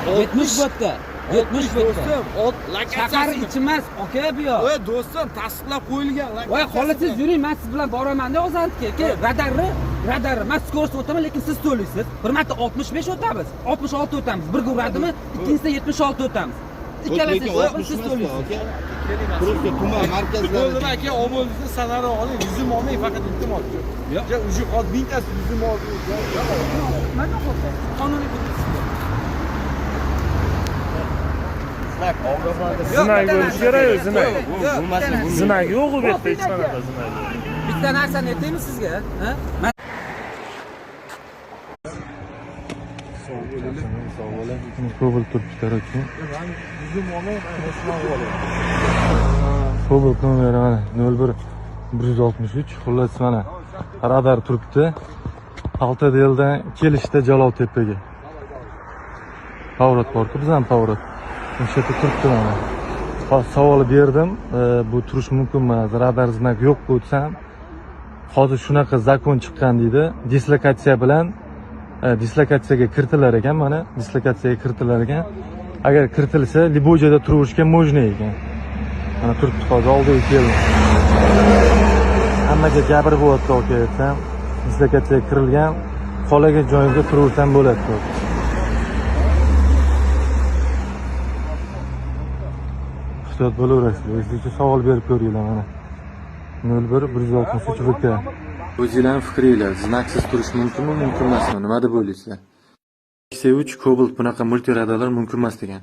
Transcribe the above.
70 bo'pti. 70 bo'pti. Shahar Lokatsiyasi. ichi emas, aka bu yoq. Voy do'stim, tasdiqlab qo'yilgan Voy, xohlasangiz yuring, men siz bilan boraman-da Ozantga. Radarni. Men skoros o'taman, lekin siz to'laysiz. Bir marta 65 o'tamiz, 66 o'tamiz. Birga uradimi? Ikkinchisida 76 o'tamiz. Ikkalasiz siz to'laysiz. Просто tuman markazlari. Bo'ldi aka, omolingizni sanari oling, yuzim olmang, faqat iltimos. Yo'q. Uji hozir mingtasi yuzim oldi. Mana qo'ying. Qonuniy Zinag bo'lishi kerak-ku, zinag. Zinag yo'q u yerda hech qanaqa zinag. bitta narsani aytaymi sizga, ha? Kobalt turibdi, короче. Kobalt nomeri mana 01 163. Xullas mana radar turibdi. Xaltada yo'ldan kelishda Jaloltepaga. Pavrat bor-ku, bizdan Pavrat. O'sha yerda turibdi mana. Savol berdim, bu turish mumkin emas, radar znak yo'q bo'lsam, hozir shunaqa zakon chiqqan deydi. Dislokatsiya bilan dislokatsiyaga kiritilar ekan, mana dislokatsiyaga kiritilar ekan. Agar kiritilsa, libo joyda turishga можно ekan. Mana turibdi, hozir oldiga keldim. Hammaga gapirib bo'lyapti aka, aytsam, dislokatsiyaga kirilgan, qolagan joyimga turaversam bo'ladi. Ehtiyot bo'laverasizlar. O'zingizga savol berib ko'ringlar mana. 01 163 VK. O'zingizlarning fikringlar, znaksiz turish mumkinmi, mumkin emasmi? Nima deb o'ylaysizlar? 3 Cobalt bunaqa multiradarlar mumkin emas degan.